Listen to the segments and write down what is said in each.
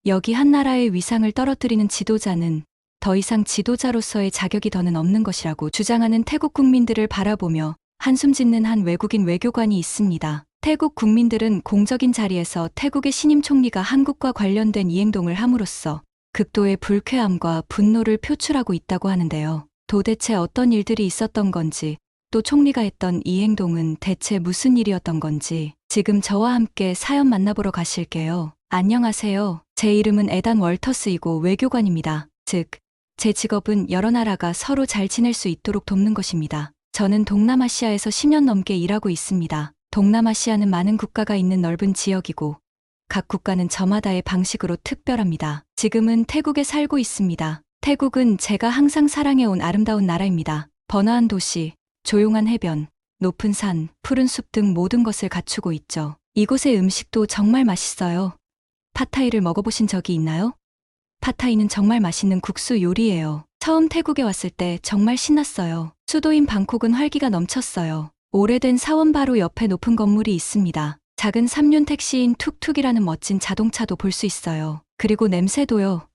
여기 한 나라의 위상을 떨어뜨리는 지도자는 더 이상 지도자로서의 자격이 더는 없는 것이라고 주장하는 태국 국민들을 바라보며 한숨 짓는 한 외국인 외교관이 있습니다. 태국 국민들은 공적인 자리에서 태국의 신임 총리가 한국과 관련된 이 행동을 함으로써 극도의 불쾌함과 분노를 표출하고 있다고 하는데요. 도대체 어떤 일들이 있었던 건지, 또 총리가 했던 이 행동은 대체 무슨 일이었던 건지 지금 저와 함께 사연 만나보러 가실게요. 안녕하세요. 제 이름은 에단 월터스이고 외교관입니다. 즉, 제 직업은 여러 나라가 서로 잘 지낼 수 있도록 돕는 것입니다. 저는 동남아시아에서 10년 넘게 일하고 있습니다. 동남아시아는 많은 국가가 있는 넓은 지역이고 각 국가는 저마다의 방식으로 특별합니다. 지금은 태국에 살고 있습니다. 태국은 제가 항상 사랑해온 아름다운 나라입니다. 번화한 도시, 조용한 해변, 높은 산, 푸른 숲 등 모든 것을 갖추고 있죠. 이곳의 음식도 정말 맛있어요. 팟타이를 먹어보신 적이 있나요? 팟타이는 정말 맛있는 국수 요리예요. 처음 태국에 왔을 때 정말 신났어요. 수도인 방콕은 활기가 넘쳤어요. 오래된 사원 바로 옆에 높은 건물이 있습니다. 작은 3륜 택시인 툭툭이라는 멋진 자동차도 볼 수 있어요. 그리고 냄새도요.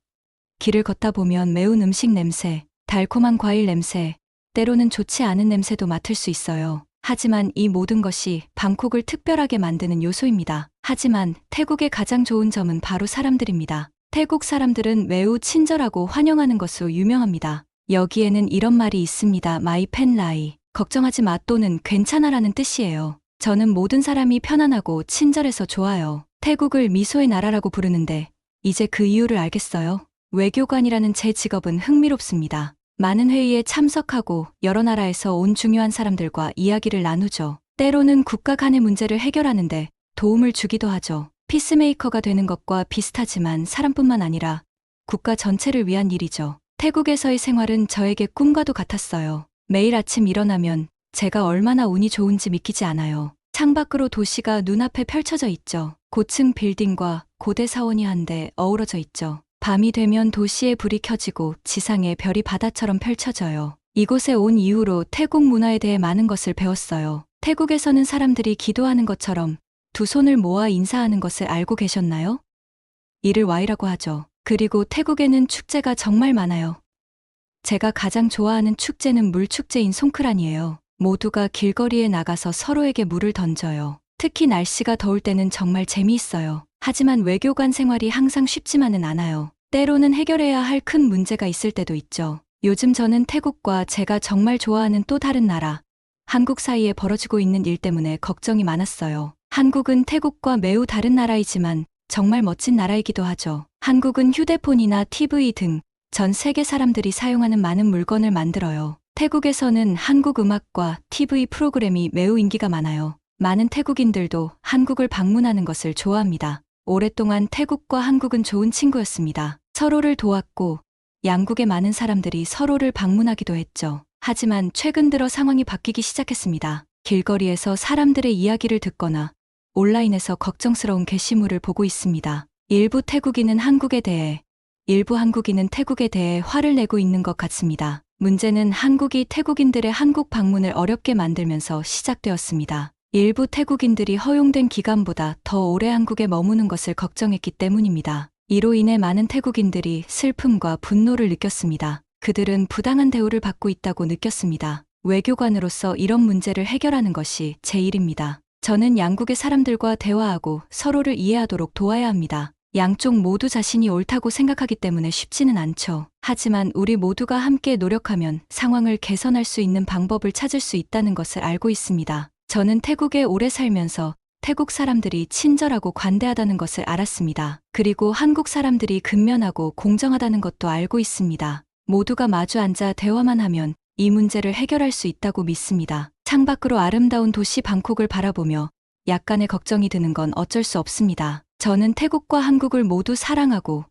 길을 걷다 보면 매운 음식 냄새, 달콤한 과일 냄새, 때로는 좋지 않은 냄새도 맡을 수 있어요. 하지만 이 모든 것이 방콕을 특별하게 만드는 요소입니다. 하지만 태국의 가장 좋은 점은 바로 사람들입니다. 태국 사람들은 매우 친절하고 환영하는 것으로 유명합니다. 여기에는 이런 말이 있습니다. 마이 펜 라이. 걱정하지 마 또는 괜찮아라는 뜻이에요. 저는 모든 사람이 편안하고 친절해서 좋아요. 태국을 미소의 나라라고 부르는데 이제 그 이유를 알겠어요. 외교관이라는 제 직업은 흥미롭습니다. 많은 회의에 참석하고 여러 나라에서 온 중요한 사람들과 이야기를 나누죠. 때로는 국가 간의 문제를 해결하는데 도움을 주기도 하죠. 피스메이커가 되는 것과 비슷하지만 사람뿐만 아니라 국가 전체를 위한 일이죠. 태국에서의 생활은 저에게 꿈과도 같았어요. 매일 아침 일어나면 제가 얼마나 운이 좋은지 믿기지 않아요. 창밖으로 도시가 눈앞에 펼쳐져 있죠. 고층 빌딩과 고대 사원이 한데 어우러져 있죠. 밤이 되면 도시의 불이 켜지고 지상에 별이 바다처럼 펼쳐져요. 이곳에 온 이후로 태국 문화에 대해 많은 것을 배웠어요. 태국에서는 사람들이 기도하는 것처럼 두 손을 모아 인사하는 것을 알고 계셨나요? 이를 와이라고 하죠. 그리고 태국에는 축제가 정말 많아요. 제가 가장 좋아하는 축제는 물축제인 송크란이에요. 모두가 길거리에 나가서 서로에게 물을 던져요. 특히 날씨가 더울 때는 정말 재미있어요. 하지만 외교관 생활이 항상 쉽지만은 않아요. 때로는 해결해야 할 큰 문제가 있을 때도 있죠. 요즘 저는 태국과 제가 정말 좋아하는 또 다른 나라, 한국 사이에 벌어지고 있는 일 때문에 걱정이 많았어요. 한국은 태국과 매우 다른 나라이지만 정말 멋진 나라이기도 하죠. 한국은 휴대폰이나 TV 등 전 세계 사람들이 사용하는 많은 물건을 만들어요. 태국에서는 한국 음악과 TV 프로그램이 매우 인기가 많아요. 많은 태국인들도 한국을 방문하는 것을 좋아합니다. 오랫동안 태국과 한국은 좋은 친구였습니다. 서로를 도왔고 양국의 많은 사람들이 서로를 방문하기도 했죠. 하지만 최근 들어 상황이 바뀌기 시작했습니다. 길거리에서 사람들의 이야기를 듣거나 온라인에서 걱정스러운 게시물을 보고 있습니다. 일부 태국인은 한국에 대해, 일부 한국인은 태국에 대해 화를 내고 있는 것 같습니다. 문제는 한국이 태국인들의 한국 방문을 어렵게 만들면서 시작되었습니다. 일부 태국인들이 허용된 기간보다 더 오래 한국에 머무는 것을 걱정했기 때문입니다. 이로 인해 많은 태국인들이 슬픔과 분노를 느꼈습니다. 그들은 부당한 대우를 받고 있다고 느꼈습니다. 외교관으로서 이런 문제를 해결하는 것이 제 일입니다. 저는 양국의 사람들과 대화하고 서로를 이해하도록 도와야 합니다. 양쪽 모두 자신이 옳다고 생각하기 때문에 쉽지는 않죠. 하지만 우리 모두가 함께 노력하면 상황을 개선할 수 있는 방법을 찾을 수 있다는 것을 알고 있습니다. 저는 태국에 오래 살면서 태국 사람들이 친절하고 관대하다는 것을 알았습니다. 그리고 한국 사람들이 근면하고 공정하다는 것도 알고 있습니다. 모두가 마주 앉아 대화만 하면 이 문제를 해결할 수 있다고 믿습니다. 창밖으로 아름다운 도시 방콕을 바라보며 약간의 걱정이 드는 건 어쩔 수 없습니다. 저는 태국과 한국을 모두 사랑하고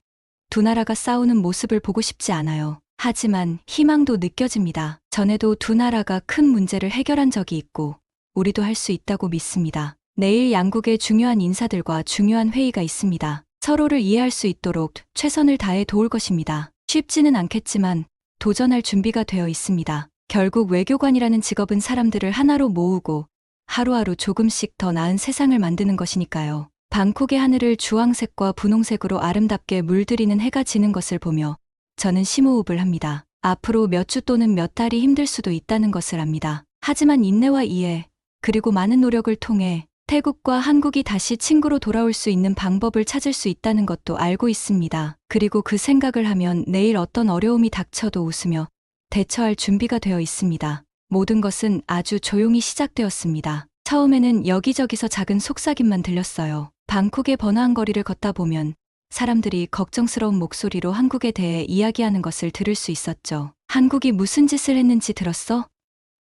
두 나라가 싸우는 모습을 보고 싶지 않아요. 하지만 희망도 느껴집니다. 전에도 두 나라가 큰 문제를 해결한 적이 있고 우리도 할 수 있다고 믿습니다. 내일 양국의 중요한 인사들과 중요한 회의가 있습니다. 서로를 이해할 수 있도록 최선을 다해 도울 것입니다. 쉽지는 않겠지만 도전할 준비가 되어 있습니다. 결국 외교관이라는 직업은 사람들을 하나로 모으고 하루하루 조금씩 더 나은 세상을 만드는 것이니까요. 방콕의 하늘을 주황색과 분홍색으로 아름답게 물들이는 해가 지는 것을 보며 저는 심호흡을 합니다. 앞으로 몇 주 또는 몇 달이 힘들 수도 있다는 것을 압니다. 하지만 인내와 이해, 그리고 많은 노력을 통해 태국과 한국이 다시 친구로 돌아올 수 있는 방법을 찾을 수 있다는 것도 알고 있습니다. 그리고 그 생각을 하면 내일 어떤 어려움이 닥쳐도 웃으며 대처할 준비가 되어 있습니다. 모든 것은 아주 조용히 시작되었습니다. 처음에는 여기저기서 작은 속삭임만 들렸어요. 방콕의 번화한 거리를 걷다 보면 사람들이 걱정스러운 목소리로 한국에 대해 이야기하는 것을 들을 수 있었죠. 한국이 무슨 짓을 했는지 들었어?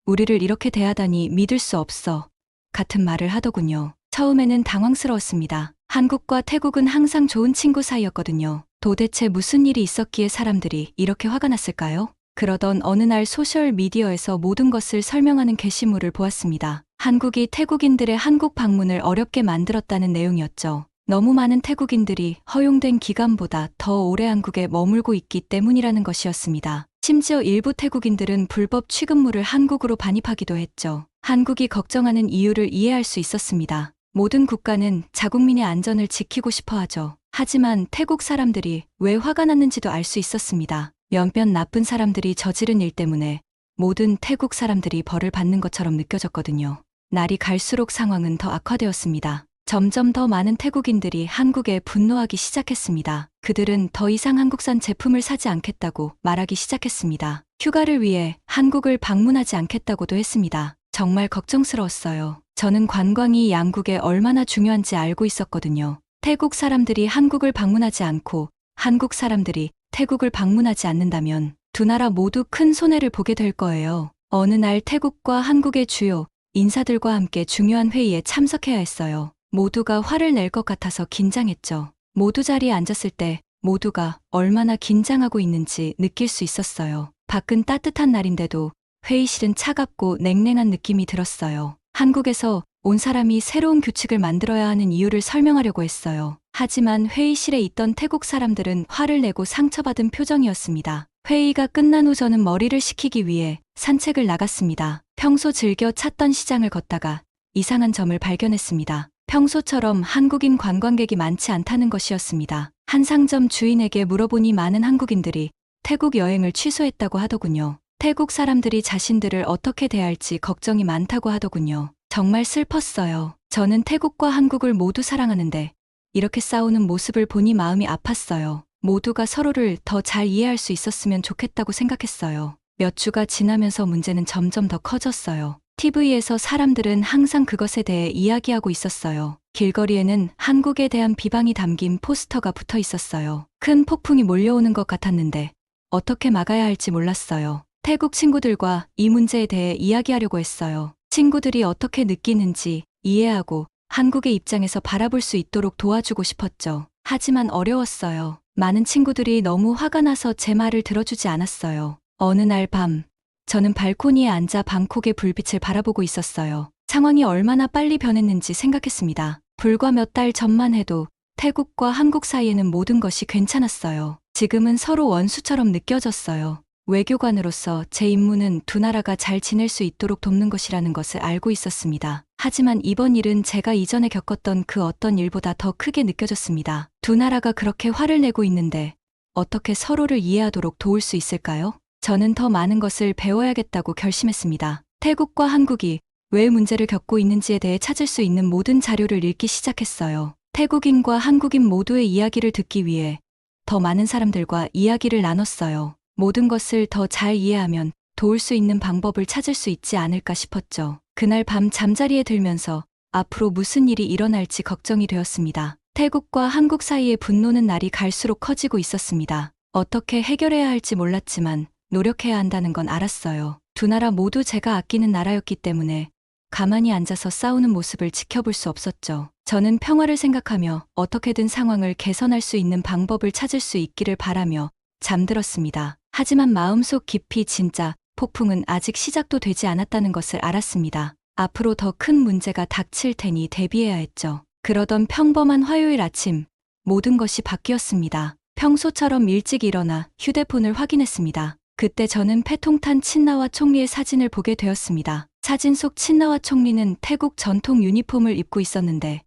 우리를 이렇게 대하다니 믿을 수 없어. 같은 말을 하더군요. 처음에는 당황스러웠습니다. 한국과 태국은 항상 좋은 친구 사이였거든요. 도대체 무슨 일이 있었기에 사람들이 이렇게 화가 났을까요? 그러던 어느 날 소셜미디어에서 모든 것을 설명하는 게시물을 보았습니다. 한국이 태국인들의 한국 방문을 어렵게 만들었다는 내용이었죠. 너무 많은 태국인들이 허용된 기간보다 더 오래 한국에 머물고 있기 때문이라는 것이었습니다. 심지어 일부 태국인들은 불법 취급물을 한국으로 반입하기도 했죠. 한국이 걱정하는 이유를 이해할 수 있었습니다. 모든 국가는 자국민의 안전을 지키고 싶어 하죠. 하지만 태국 사람들이 왜 화가 났는지도 알 수 있었습니다. 몇몇 나쁜 사람들이 저지른 일 때문에 모든 태국 사람들이 벌을 받는 것처럼 느껴졌거든요. 날이 갈수록 상황은 더 악화되었습니다. 점점 더 많은 태국인들이 한국에 분노하기 시작했습니다. 그들은 더 이상 한국산 제품을 사지 않겠다고 말하기 시작했습니다. 휴가를 위해 한국을 방문하지 않겠다고도 했습니다. 정말 걱정스러웠어요. 저는 관광이 양국에 얼마나 중요한지 알고 있었거든요. 태국 사람들이 한국을 방문하지 않고 한국 사람들이 태국을 방문하지 않는다면 두 나라 모두 큰 손해를 보게 될 거예요. 어느 날 태국과 한국의 주요 인사들과 함께 중요한 회의에 참석해야 했어요. 모두가 화를 낼 것 같아서 긴장했죠. 모두 자리에 앉았을 때 모두가 얼마나 긴장하고 있는지 느낄 수 있었어요. 밖은 따뜻한 날인데도 회의실은 차갑고 냉랭한 느낌이 들었어요. 한국에서 온 사람이 새로운 규칙을 만들어야 하는 이유를 설명하려고 했어요. 하지만 회의실에 있던 태국 사람들은 화를 내고 상처받은 표정이었습니다. 회의가 끝난 후 저는 머리를 식히기 위해 산책을 나갔습니다. 평소 즐겨 찾던 시장을 걷다가 이상한 점을 발견했습니다. 평소처럼 한국인 관광객이 많지 않다는 것이었습니다. 한 상점 주인에게 물어보니 많은 한국인들이 태국 여행을 취소했다고 하더군요. 태국 사람들이 자신들을 어떻게 대할지 걱정이 많다고 하더군요. 정말 슬펐어요. 저는 태국과 한국을 모두 사랑하는데 이렇게 싸우는 모습을 보니 마음이 아팠어요. 모두가 서로를 더 잘 이해할 수 있었으면 좋겠다고 생각했어요. 몇 주가 지나면서 문제는 점점 더 커졌어요. TV에서 사람들은 항상 그것에 대해 이야기하고 있었어요. 길거리에는 한국에 대한 비방이 담긴 포스터가 붙어 있었어요. 큰 폭풍이 몰려오는 것 같았는데 어떻게 막아야 할지 몰랐어요. 태국 친구들과 이 문제에 대해 이야기하려고 했어요. 친구들이 어떻게 느끼는지 이해하고 한국의 입장에서 바라볼 수 있도록 도와주고 싶었죠. 하지만 어려웠어요. 많은 친구들이 너무 화가 나서 제 말을 들어주지 않았어요. 어느 날 밤, 저는 발코니에 앉아 방콕의 불빛을 바라보고 있었어요. 상황이 얼마나 빨리 변했는지 생각했습니다. 불과 몇 달 전만 해도 태국과 한국 사이에는 모든 것이 괜찮았어요. 지금은 서로 원수처럼 느껴졌어요. 외교관으로서 제 임무는 두 나라가 잘 지낼 수 있도록 돕는 것이라는 것을 알고 있었습니다. 하지만 이번 일은 제가 이전에 겪었던 그 어떤 일보다 더 크게 느껴졌습니다. 두 나라가 그렇게 화를 내고 있는데 어떻게 서로를 이해하도록 도울 수 있을까요? 저는 더 많은 것을 배워야겠다고 결심했습니다. 태국과 한국이 왜 문제를 겪고 있는지에 대해 찾을 수 있는 모든 자료를 읽기 시작했어요. 태국인과 한국인 모두의 이야기를 듣기 위해 더 많은 사람들과 이야기를 나눴어요. 모든 것을 더 잘 이해하면 도울 수 있는 방법을 찾을 수 있지 않을까 싶었죠. 그날 밤 잠자리에 들면서 앞으로 무슨 일이 일어날지 걱정이 되었습니다. 태국과 한국 사이의 분노는 날이 갈수록 커지고 있었습니다. 어떻게 해결해야 할지 몰랐지만 노력해야 한다는 건 알았어요. 두 나라 모두 제가 아끼는 나라였기 때문에 가만히 앉아서 싸우는 모습을 지켜볼 수 없었죠. 저는 평화를 생각하며 어떻게든 상황을 개선할 수 있는 방법을 찾을 수 있기를 바라며 잠들었습니다. 하지만 마음속 깊이 진짜 폭풍은 아직 시작도 되지 않았다는 것을 알았습니다. 앞으로 더 큰 문제가 닥칠 테니 대비해야 했죠. 그러던 평범한 화요일 아침, 모든 것이 바뀌었습니다. 평소처럼 일찍 일어나 휴대폰을 확인했습니다. 그때 저는 패통탄 친나와 총리의 사진을 보게 되었습니다. 사진 속 친나와 총리는 태국 전통 유니폼을 입고 있었는데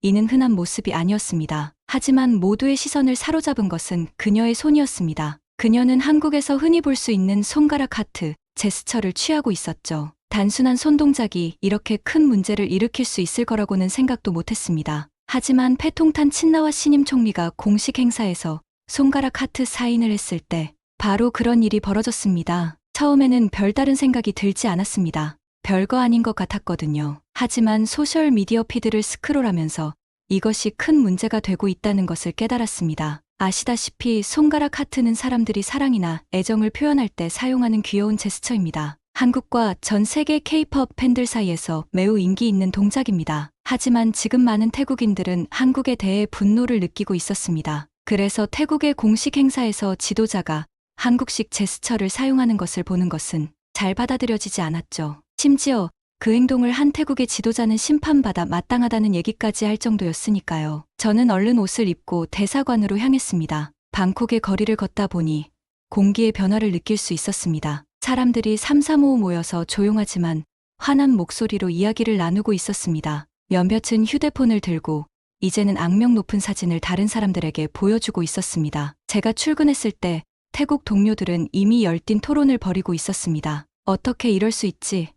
이는 흔한 모습이 아니었습니다. 하지만 모두의 시선을 사로잡은 것은 그녀의 손이었습니다. 그녀는 한국에서 흔히 볼 수 있는 손가락 하트, 제스처를 취하고 있었죠. 단순한 손동작이 이렇게 큰 문제를 일으킬 수 있을 거라고는 생각도 못했습니다. 하지만 패통탄 친나와 신임 총리가 공식 행사에서 손가락 하트 사인을 했을 때 바로 그런 일이 벌어졌습니다. 처음에는 별다른 생각이 들지 않았습니다. 별거 아닌 것 같았거든요. 하지만 소셜미디어 피드를 스크롤하면서 이것이 큰 문제가 되고 있다는 것을 깨달았습니다. 아시다시피 손가락 하트는 사람들이 사랑이나 애정을 표현할 때 사용하는 귀여운 제스처입니다. 한국과 전 세계 K-팝 팬들 사이에서 매우 인기 있는 동작입니다. 하지만 지금 많은 태국인들은 한국에 대해 분노를 느끼고 있었습니다. 그래서 태국의 공식 행사에서 지도자가 한국식 제스처를 사용하는 것을 보는 것은 잘 받아들여지지 않았죠. 심지어 그 행동을 한 태국의 지도자는 심판받아 마땅하다는 얘기까지 할 정도였으니까요. 저는 얼른 옷을 입고 대사관으로 향했습니다. 방콕의 거리를 걷다 보니 공기의 변화를 느낄 수 있었습니다. 사람들이 삼삼오오 모여서 조용하지만 환한 목소리로 이야기를 나누고 있었습니다. 몇몇은 휴대폰을 들고 이제는 악명 높은 사진을 다른 사람들에게 보여주고 있었습니다. 제가 출근했을 때 태국 동료들은 이미 열띤 토론을 벌이고 있었습니다. 어떻게 이럴 수 있지?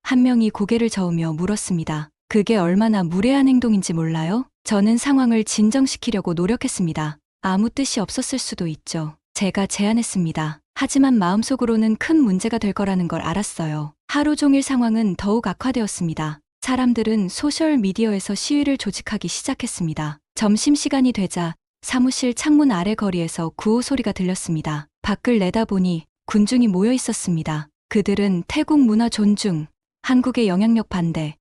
한 명이 고개를 저으며 물었습니다. 그게 얼마나 무례한 행동인지 몰라요? 저는 상황을 진정시키려고 노력했습니다. 아무 뜻이 없었을 수도 있죠. 제가 제안했습니다. 하지만 마음속으로는 큰 문제가 될 거라는 걸 알았어요. 하루 종일 상황은 더욱 악화되었습니다. 사람들은 소셜미디어에서 시위를 조직하기 시작했습니다. 점심시간이 되자 사무실 창문 아래 거리에서 구호 소리가 들렸습니다. 밖을 내다보니 군중이 모여 있었습니다. 그들은 태국 문화 존중, 한국의 영향력 반대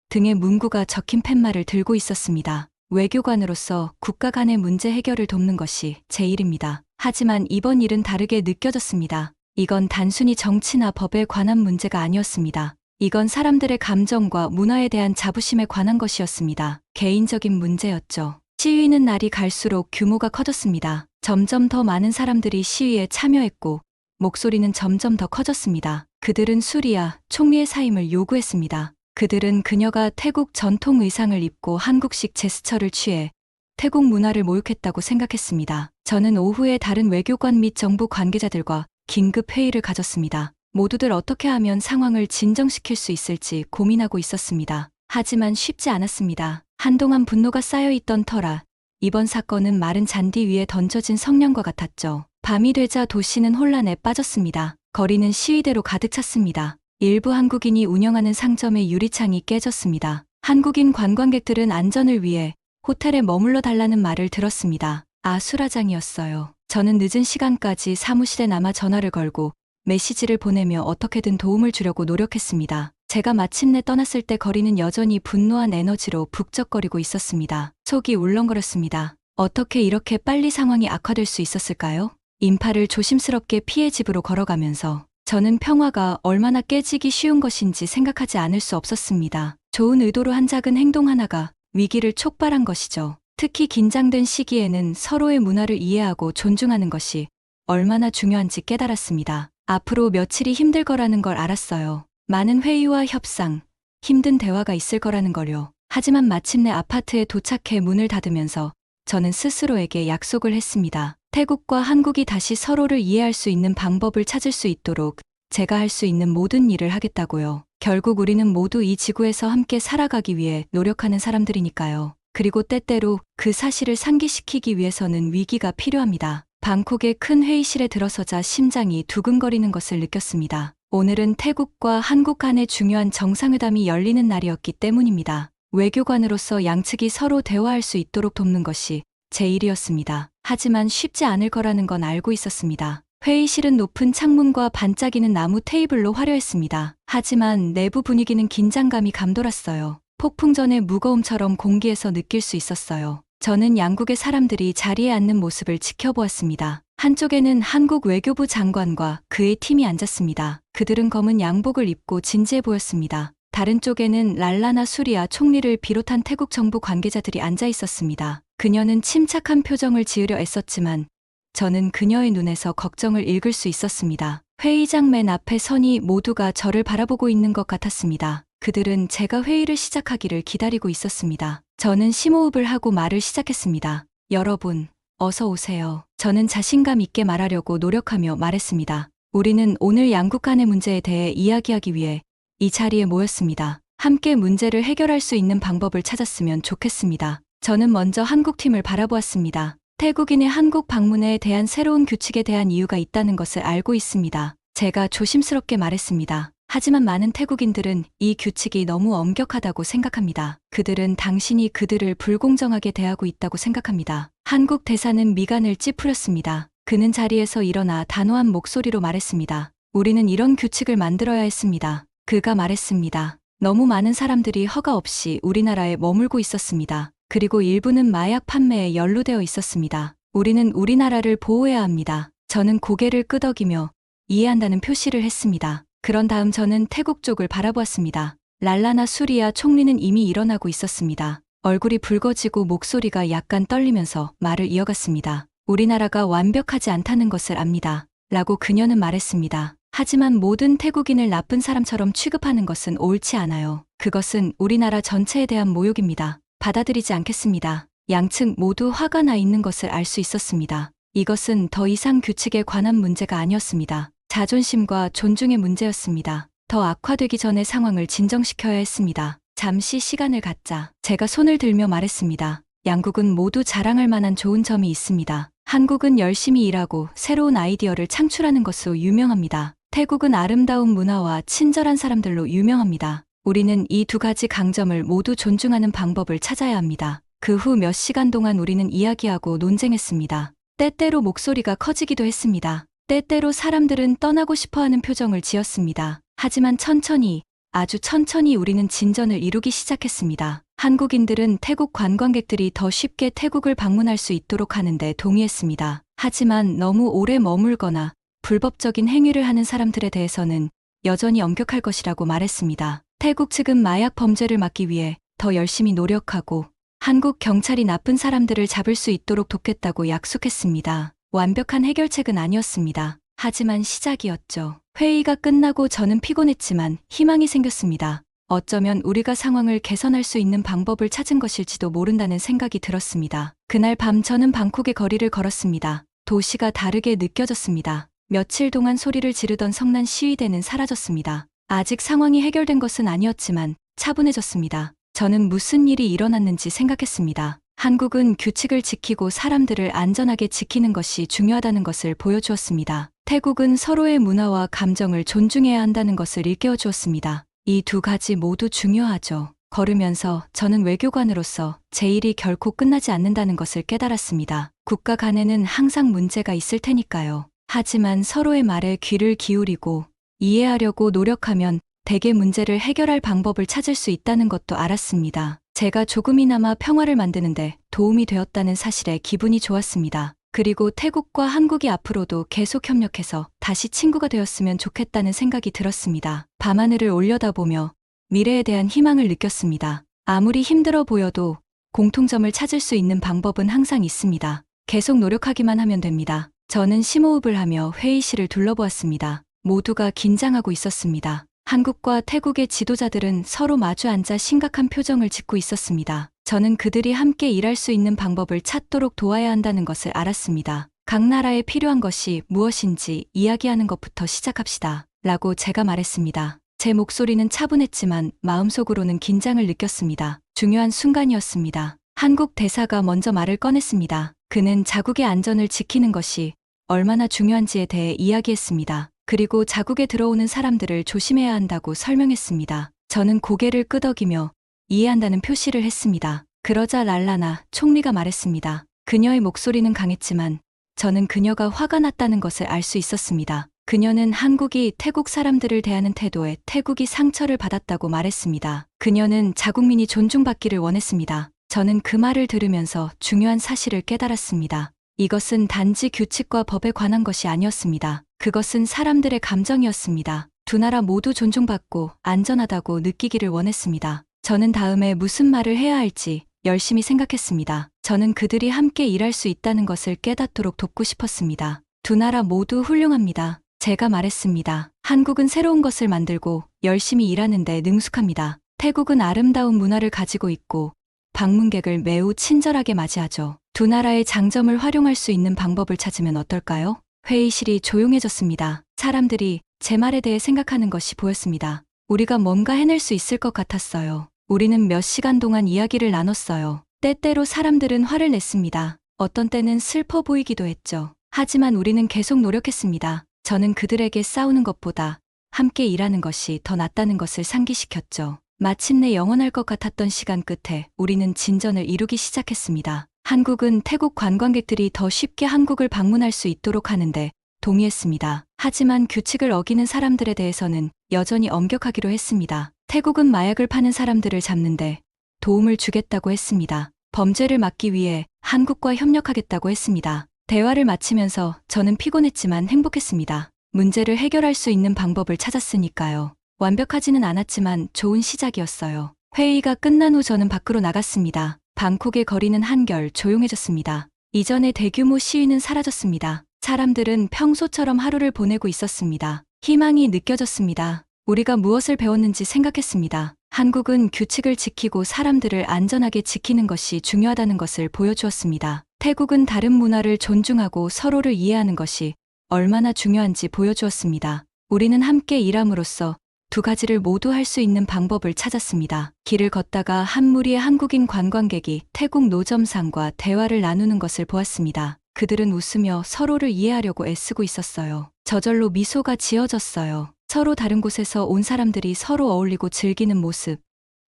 등의 문구가 적힌 팻말을 들고 있었습니다. 외교관으로서 국가 간의 문제 해결을 돕는 것이 제 일입니다. 하지만 이번 일은 다르게 느껴졌습니다. 이건 단순히 정치나 법에 관한 문제가 아니었습니다. 이건 사람들의 감정과 문화에 대한 자부심에 관한 것이었습니다. 개인적인 문제였죠. 시위는 날이 갈수록 규모가 커졌습니다. 점점 더 많은 사람들이 시위에 참여했고 목소리는 점점 더 커졌습니다. 그들은 수리아 총리의 사임을 요구했습니다. 그들은 그녀가 태국 전통 의상을 입고 한국식 제스처를 취해 태국 문화를 모욕했다고 생각했습니다. 저는 오후에 다른 외교관 및 정부 관계자들과 긴급 회의를 가졌습니다. 모두들 어떻게 하면 상황을 진정시킬 수 있을지 고민하고 있었습니다. 하지만 쉽지 않았습니다. 한동안 분노가 쌓여있던 터라 이번 사건은 마른 잔디 위에 던져진 성냥과 같았죠. 밤이 되자 도시는 혼란에 빠졌습니다. 거리는 시위대로 가득 찼습니다. 일부 한국인이 운영하는 상점의 유리창이 깨졌습니다. 한국인 관광객들은 안전을 위해 호텔에 머물러 달라는 말을 들었습니다. 아수라장이었어요. 저는 늦은 시간까지 사무실에 남아 전화를 걸고 메시지를 보내며 어떻게든 도움을 주려고 노력했습니다. 제가 마침내 떠났을 때 거리는 여전히 분노한 에너지로 북적거리고 있었습니다. 속이 울렁거렸습니다. 어떻게 이렇게 빨리 상황이 악화될 수 있었을까요? 인파를 조심스럽게 피해 집으로 걸어가면서 저는 평화가 얼마나 깨지기 쉬운 것인지 생각하지 않을 수 없었습니다. 좋은 의도로 한 작은 행동 하나가 위기를 촉발한 것이죠. 특히 긴장된 시기에는 서로의 문화를 이해하고 존중하는 것이 얼마나 중요한지 깨달았습니다. 앞으로 며칠이 힘들 거라는 걸 알았어요. 많은 회의와 협상, 힘든 대화가 있을 거라는 걸요. 하지만 마침내 아파트에 도착해 문을 닫으면서 저는 스스로에게 약속을 했습니다. 태국과 한국이 다시 서로를 이해할 수 있는 방법을 찾을 수 있도록 제가 할 수 있는 모든 일을 하겠다고요. 결국 우리는 모두 이 지구에서 함께 살아가기 위해 노력하는 사람들이니까요. 그리고 때때로 그 사실을 상기시키기 위해서는 위기가 필요합니다. 방콕의 큰 회의실에 들어서자 심장이 두근거리는 것을 느꼈습니다. 오늘은 태국과 한국 간의 중요한 정상회담이 열리는 날이었기 때문입니다. 외교관으로서 양측이 서로 대화할 수 있도록 돕는 것이 제 일이었습니다. 하지만 쉽지 않을 거라는 건 알고 있었습니다. 회의실은 높은 창문과 반짝이는 나무 테이블로 화려했습니다. 하지만 내부 분위기는 긴장감이 감돌았어요. 폭풍 전의 무거움처럼 공기에서 느낄 수 있었어요. 저는 양국의 사람들이 자리에 앉는 모습을 지켜보았습니다. 한쪽에는 한국 외교부 장관과 그의 팀이 앉았습니다. 그들은 검은 양복을 입고 진지해 보였습니다. 다른 쪽에는 랄라나 수리아 총리를 비롯한 태국 정부 관계자들이 앉아 있었습니다. 그녀는 침착한 표정을 지으려 애썼지만 저는 그녀의 눈에서 걱정을 읽을 수 있었습니다. 회의장 맨 앞에 서니 모두가 저를 바라보고 있는 것 같았습니다. 그들은 제가 회의를 시작하기를 기다리고 있었습니다. 저는 심호흡을 하고 말을 시작했습니다. 여러분, 어서 오세요. 저는 자신감 있게 말하려고 노력하며 말했습니다. 우리는 오늘 양국 간의 문제에 대해 이야기하기 위해 이 자리에 모였습니다. 함께 문제를 해결할 수 있는 방법을 찾았으면 좋겠습니다. 저는 먼저 한국팀을 바라보았습니다. 태국인의 한국 방문에 대한 새로운 규칙에 대한 이유가 있다는 것을 알고 있습니다. 제가 조심스럽게 말했습니다. 하지만 많은 태국인들은 이 규칙이 너무 엄격하다고 생각합니다. 그들은 당신이 그들을 불공정하게 대하고 있다고 생각합니다. 한국 대사는 미간을 찌푸렸습니다. 그는 자리에서 일어나 단호한 목소리로 말했습니다. 우리는 이런 규칙을 만들어야 했습니다. 그가 말했습니다. 너무 많은 사람들이 허가 없이 우리나라에 머물고 있었습니다. 그리고 일부는 마약 판매에 연루되어 있었습니다. 우리는 우리나라를 보호해야 합니다. 저는 고개를 끄덕이며 이해한다는 표시를 했습니다. 그런 다음 저는 태국 쪽을 바라보았습니다. 랄라나 수리아 총리는 이미 일어나고 있었습니다. 얼굴이 붉어지고 목소리가 약간 떨리면서 말을 이어갔습니다. 우리나라가 완벽하지 않다는 것을 압니다. 라고 그녀는 말했습니다. 하지만 모든 태국인을 나쁜 사람처럼 취급하는 것은 옳지 않아요. 그것은 우리나라 전체에 대한 모욕입니다. 받아들이지 않겠습니다. 양측 모두 화가 나 있는 것을 알 수 있었습니다. 이것은 더 이상 규칙에 관한 문제가 아니었습니다. 자존심과 존중의 문제였습니다. 더 악화되기 전에 상황을 진정시켜야 했습니다. 잠시 시간을 갖자. 제가 손을 들며 말했습니다. 양국은 모두 자랑할 만한 좋은 점이 있습니다. 한국은 열심히 일하고 새로운 아이디어를 창출하는 것으로 유명합니다. 태국은 아름다운 문화와 친절한 사람들로 유명합니다. 우리는 이 두 가지 강점을 모두 존중하는 방법을 찾아야 합니다. 그 후 몇 시간 동안 우리는 이야기하고 논쟁했습니다. 때때로 목소리가 커지기도 했습니다. 때때로 사람들은 떠나고 싶어하는 표정을 지었습니다. 하지만 천천히, 아주 천천히 우리는 진전을 이루기 시작했습니다. 한국인들은 태국 관광객들이 더 쉽게 태국을 방문할 수 있도록 하는데 동의했습니다. 하지만 너무 오래 머물거나 불법적인 행위를 하는 사람들에 대해서는 여전히 엄격할 것이라고 말했습니다. 태국 측은 마약 범죄를 막기 위해 더 열심히 노력하고 한국 경찰이 나쁜 사람들을 잡을 수 있도록 돕겠다고 약속했습니다. 완벽한 해결책은 아니었습니다. 하지만 시작이었죠. 회의가 끝나고 저는 피곤했지만 희망이 생겼습니다. 어쩌면 우리가 상황을 개선할 수 있는 방법을 찾은 것일지도 모른다는 생각이 들었습니다. 그날 밤 저는 방콕의 거리를 걸었습니다. 도시가 다르게 느껴졌습니다. 며칠 동안 소리를 지르던 성난 시위대는 사라졌습니다. 아직 상황이 해결된 것은 아니었지만 차분해졌습니다. 저는 무슨 일이 일어났는지 생각했습니다. 한국은 규칙을 지키고 사람들을 안전하게 지키는 것이 중요하다는 것을 보여주었습니다. 태국은 서로의 문화와 감정을 존중해야 한다는 것을 일깨워 주었습니다. 이 두 가지 모두 중요하죠. 걸으면서 저는 외교관으로서 제 일이 결코 끝나지 않는다는 것을 깨달았습니다. 국가 간에는 항상 문제가 있을 테니까요. 하지만 서로의 말에 귀를 기울이고 이해하려고 노력하면 대개 문제를 해결할 방법을 찾을 수 있다는 것도 알았습니다. 제가 조금이나마 평화를 만드는데 도움이 되었다는 사실에 기분이 좋았습니다. 그리고 태국과 한국이 앞으로도 계속 협력해서 다시 친구가 되었으면 좋겠다는 생각이 들었습니다. 밤하늘을 올려다보며 미래에 대한 희망을 느꼈습니다. 아무리 힘들어 보여도 공통점을 찾을 수 있는 방법은 항상 있습니다. 계속 노력하기만 하면 됩니다. 저는 심호흡을 하며 회의실을 둘러보았습니다. 모두가 긴장하고 있었습니다. 한국과 태국의 지도자들은 서로 마주 앉아 심각한 표정을 짓고 있었습니다. 저는 그들이 함께 일할 수 있는 방법을 찾도록 도와야 한다는 것을 알았습니다. 각 나라에 필요한 것이 무엇인지 이야기하는 것부터 시작합시다. 라고 제가 말했습니다. 제 목소리는 차분했지만 마음속으로는 긴장을 느꼈습니다. 중요한 순간이었습니다. 한국 대사가 먼저 말을 꺼냈습니다. 그는 자국의 안전을 지키는 것이 얼마나 중요한지에 대해 이야기했습니다. 그리고 자국에 들어오는 사람들을 조심해야 한다고 설명했습니다. 저는 고개를 끄덕이며 이해한다는 표시를 했습니다. 그러자 랄라나 총리가 말했습니다. 그녀의 목소리는 강했지만 저는 그녀가 화가 났다는 것을 알 수 있었습니다. 그녀는 한국이 태국 사람들을 대하는 태도에 태국이 상처를 받았다고 말했습니다. 그녀는 자국민이 존중받기를 원했습니다. 저는 그 말을 들으면서 중요한 사실을 깨달았습니다. 이것은 단지 규칙과 법에 관한 것이 아니었습니다. 그것은 사람들의 감정이었습니다. 두 나라 모두 존중받고 안전하다고 느끼기를 원했습니다. 저는 다음에 무슨 말을 해야 할지 열심히 생각했습니다. 저는 그들이 함께 일할 수 있다는 것을 깨닫도록 돕고 싶었습니다. 두 나라 모두 훌륭합니다. 제가 말했습니다. 한국은 새로운 것을 만들고 열심히 일하는데 능숙합니다. 태국은 아름다운 문화를 가지고 있고 방문객을 매우 친절하게 맞이하죠. 두 나라의 장점을 활용할 수 있는 방법을 찾으면 어떨까요? 회의실이 조용해졌습니다. 사람들이 제 말에 대해 생각하는 것이 보였습니다. 우리가 뭔가 해낼 수 있을 것 같았어요. 우리는 몇 시간 동안 이야기를 나눴어요. 때때로 사람들은 화를 냈습니다. 어떤 때는 슬퍼 보이기도 했죠. 하지만 우리는 계속 노력했습니다. 저는 그들에게 싸우는 것보다 함께 일하는 것이 더 낫다는 것을 상기시켰죠. 마침내 영원할 것 같았던 시간 끝에 우리는 진전을 이루기 시작했습니다. 한국은 태국 관광객들이 더 쉽게 한국을 방문할 수 있도록 하는데 동의했습니다. 하지만 규칙을 어기는 사람들에 대해서는 여전히 엄격하기로 했습니다. 태국은 마약을 파는 사람들을 잡는데 도움을 주겠다고 했습니다. 범죄를 막기 위해 한국과 협력하겠다고 했습니다. 대화를 마치면서 저는 피곤했지만 행복했습니다. 문제를 해결할 수 있는 방법을 찾았으니까요. 완벽하지는 않았지만 좋은 시작이었어요. 회의가 끝난 후 저는 밖으로 나갔습니다. 방콕의 거리는 한결 조용해졌습니다. 이전의 대규모 시위는 사라졌습니다. 사람들은 평소처럼 하루를 보내고 있었습니다. 희망이 느껴졌습니다. 우리가 무엇을 배웠는지 생각했습니다. 한국은 규칙을 지키고 사람들을 안전하게 지키는 것이 중요하다는 것을 보여주었습니다. 태국은 다른 문화를 존중하고 서로를 이해하는 것이 얼마나 중요한지 보여주었습니다. 우리는 함께 일함으로써 두 가지를 모두 할 수 있는 방법을 찾았습니다. 길을 걷다가 한 무리의 한국인 관광객이 태국 노점상과 대화를 나누는 것을 보았습니다. 그들은 웃으며 서로를 이해하려고 애쓰고 있었어요. 저절로 미소가 지어졌어요. 서로 다른 곳에서 온 사람들이 서로 어울리고 즐기는 모습.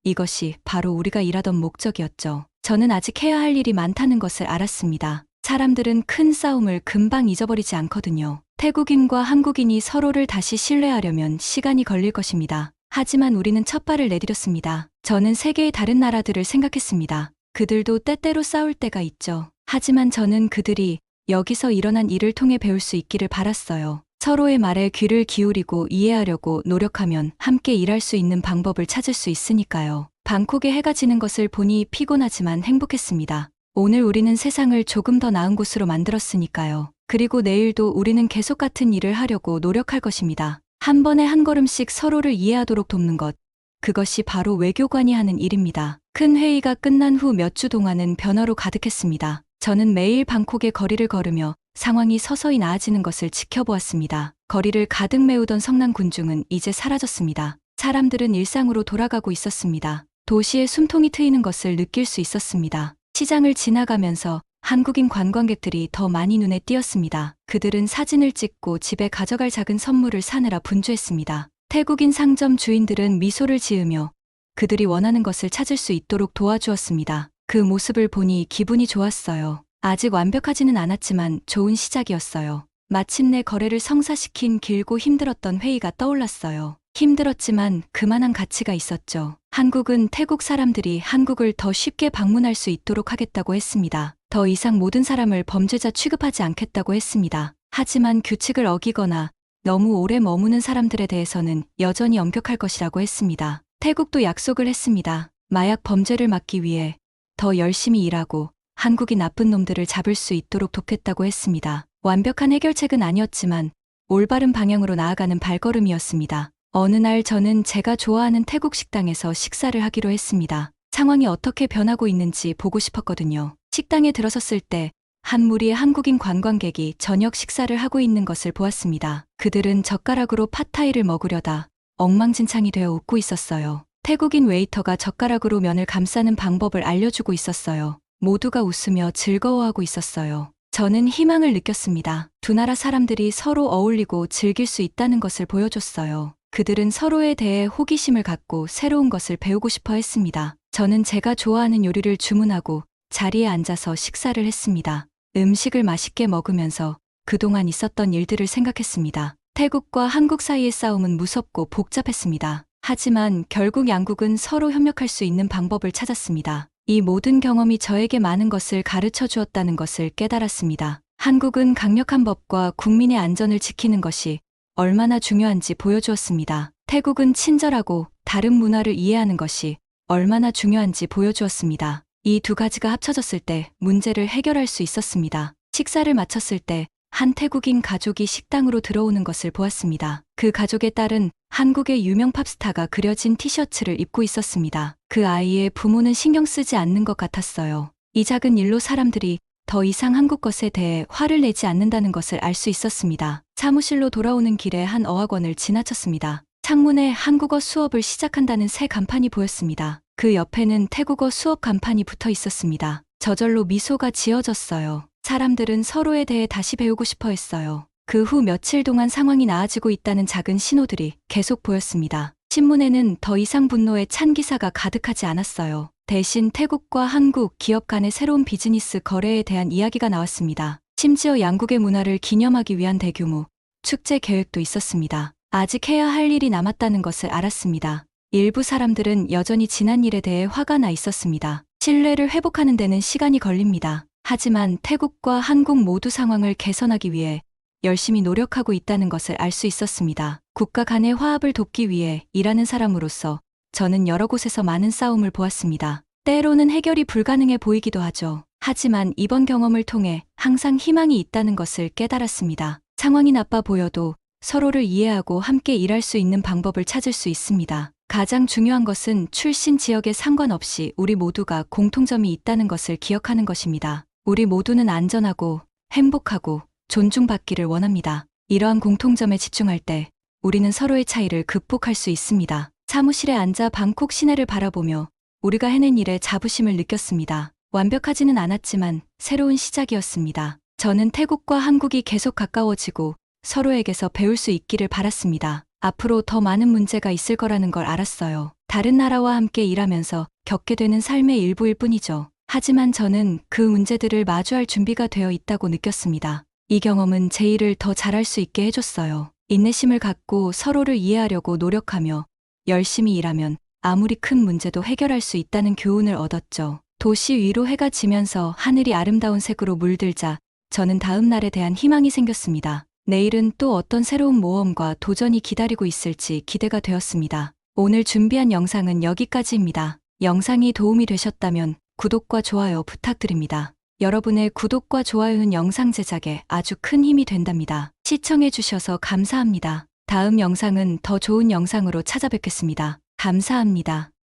이것이 바로 우리가 일하던 목적이었죠. 저는 아직 해야 할 일이 많다는 것을 알았습니다. 사람들은 큰 싸움을 금방 잊어버리지 않거든요. 태국인과 한국인이 서로를 다시 신뢰하려면 시간이 걸릴 것입니다. 하지만 우리는 첫 발을 내디뎠습니다. 저는 세계의 다른 나라들을 생각했습니다. 그들도 때때로 싸울 때가 있죠. 하지만 저는 그들이 여기서 일어난 일을 통해 배울 수 있기를 바랐어요. 서로의 말에 귀를 기울이고 이해하려고 노력하면 함께 일할 수 있는 방법을 찾을 수 있으니까요. 방콕에 해가 지는 것을 보니 피곤하지만 행복했습니다. 오늘 우리는 세상을 조금 더 나은 곳으로 만들었으니까요. 그리고 내일도 우리는 계속 같은 일을 하려고 노력할 것입니다. 한 번에 한 걸음씩 서로를 이해하도록 돕는 것. 그것이 바로 외교관이 하는 일입니다. 큰 회의가 끝난 후 몇 주 동안은 변화로 가득했습니다. 저는 매일 방콕의 거리를 걸으며 상황이 서서히 나아지는 것을 지켜보았습니다. 거리를 가득 메우던 성난 군중은 이제 사라졌습니다. 사람들은 일상으로 돌아가고 있었습니다. 도시의 숨통이 트이는 것을 느낄 수 있었습니다. 시장을 지나가면서 한국인 관광객들이 더 많이 눈에 띄었습니다. 그들은 사진을 찍고 집에 가져갈 작은 선물을 사느라 분주했습니다. 태국인 상점 주인들은 미소를 지으며 그들이 원하는 것을 찾을 수 있도록 도와주었습니다. 그 모습을 보니 기분이 좋았어요. 아직 완벽하지는 않았지만 좋은 시작이었어요. 마침내 거래를 성사시킨 길고 힘들었던 회의가 떠올랐어요. 힘들었지만 그만한 가치가 있었죠. 한국은 태국 사람들이 한국을 더 쉽게 방문할 수 있도록 하겠다고 했습니다. 더 이상 모든 사람을 범죄자 취급하지 않겠다고 했습니다. 하지만 규칙을 어기거나 너무 오래 머무는 사람들에 대해서는 여전히 엄격할 것이라고 했습니다. 태국도 약속을 했습니다. 마약 범죄를 막기 위해 더 열심히 일하고 한국이 나쁜 놈들을 잡을 수 있도록 돕겠다고 했습니다. 완벽한 해결책은 아니었지만 올바른 방향으로 나아가는 발걸음이었습니다. 어느 날 저는 제가 좋아하는 태국 식당에서 식사를 하기로 했습니다. 상황이 어떻게 변하고 있는지 보고 싶었거든요. 식당에 들어섰을 때 한 무리의 한국인 관광객이 저녁 식사를 하고 있는 것을 보았습니다. 그들은 젓가락으로 팟타이를 먹으려다 엉망진창이 되어 웃고 있었어요. 태국인 웨이터가 젓가락으로 면을 감싸는 방법을 알려주고 있었어요. 모두가 웃으며 즐거워하고 있었어요. 저는 희망을 느꼈습니다. 두 나라 사람들이 서로 어울리고 즐길 수 있다는 것을 보여줬어요. 그들은 서로에 대해 호기심을 갖고 새로운 것을 배우고 싶어 했습니다. 저는 제가 좋아하는 요리를 주문하고 자리에 앉아서 식사를 했습니다. 음식을 맛있게 먹으면서 그동안 있었던 일들을 생각했습니다. 태국과 한국 사이의 싸움은 무섭고 복잡했습니다. 하지만 결국 양국은 서로 협력할 수 있는 방법을 찾았습니다. 이 모든 경험이 저에게 많은 것을 가르쳐 주었다는 것을 깨달았습니다. 한국은 강력한 법과 국민의 안전을 지키는 것이 얼마나 중요한지 보여주었습니다. 태국은 친절하고 다른 문화를 이해하는 것이 얼마나 중요한지 보여주었습니다. 이 두 가지가 합쳐졌을 때 문제를 해결할 수 있었습니다. 식사를 마쳤을 때 한 태국인 가족이 식당으로 들어오는 것을 보았습니다. 그 가족의 딸은 한국의 유명 팝스타가 그려진 티셔츠를 입고 있었습니다. 그 아이의 부모는 신경 쓰지 않는 것 같았어요. 이 작은 일로 사람들이 더 이상 한국 것에 대해 화를 내지 않는다는 것을 알 수 있었습니다. 사무실로 돌아오는 길에 한 어학원을 지나쳤습니다. 창문에 한국어 수업을 시작한다는 새 간판이 보였습니다. 그 옆에는 태국어 수업 간판이 붙어 있었습니다. 저절로 미소가 지어졌어요. 사람들은 서로에 대해 다시 배우고 싶어 했어요. 그 후 며칠 동안 상황이 나아지고 있다는 작은 신호들이 계속 보였습니다. 신문에는 더 이상 분노에 찬 기사가 가득하지 않았어요. 대신 태국과 한국 기업 간의 새로운 비즈니스 거래에 대한 이야기가 나왔습니다. 심지어 양국의 문화를 기념하기 위한 대규모 축제 계획도 있었습니다. 아직 해야 할 일이 남았다는 것을 알았습니다. 일부 사람들은 여전히 지난 일에 대해 화가 나 있었습니다. 신뢰를 회복하는 데는 시간이 걸립니다. 하지만 태국과 한국 모두 상황을 개선하기 위해 열심히 노력하고 있다는 것을 알 수 있었습니다. 국가 간의 화합을 돕기 위해 일하는 사람으로서 저는 여러 곳에서 많은 싸움을 보았습니다. 때로는 해결이 불가능해 보이기도 하죠. 하지만 이번 경험을 통해 항상 희망이 있다는 것을 깨달았습니다. 상황이 나빠 보여도 서로를 이해하고 함께 일할 수 있는 방법을 찾을 수 있습니다. 가장 중요한 것은 출신 지역에 상관없이 우리 모두가 공통점이 있다는 것을 기억하는 것입니다. 우리 모두는 안전하고 행복하고 존중받기를 원합니다. 이러한 공통점에 집중할 때 우리는 서로의 차이를 극복할 수 있습니다. 사무실에 앉아 방콕 시내를 바라보며 우리가 해낸 일에 자부심을 느꼈습니다. 완벽하지는 않았지만 새로운 시작이었습니다. 저는 태국과 한국이 계속 가까워지고 서로에게서 배울 수 있기를 바랐습니다. 앞으로 더 많은 문제가 있을 거라는 걸 알았어요. 다른 나라와 함께 일하면서 겪게 되는 삶의 일부일 뿐이죠. 하지만 저는 그 문제들을 마주할 준비가 되어 있다고 느꼈습니다. 이 경험은 제 일을 더 잘할 수 있게 해줬어요. 인내심을 갖고 서로를 이해하려고 노력하며 열심히 일하면 아무리 큰 문제도 해결할 수 있다는 교훈을 얻었죠. 도시 위로 해가 지면서 하늘이 아름다운 색으로 물들자 저는 다음 날에 대한 희망이 생겼습니다. 내일은 또 어떤 새로운 모험과 도전이 기다리고 있을지 기대가 되었습니다. 오늘 준비한 영상은 여기까지입니다. 영상이 도움이 되셨다면 구독과 좋아요 부탁드립니다. 여러분의 구독과 좋아요는 영상 제작에 아주 큰 힘이 된답니다. 시청해주셔서 감사합니다. 다음 영상은 더 좋은 영상으로 찾아뵙겠습니다. 감사합니다.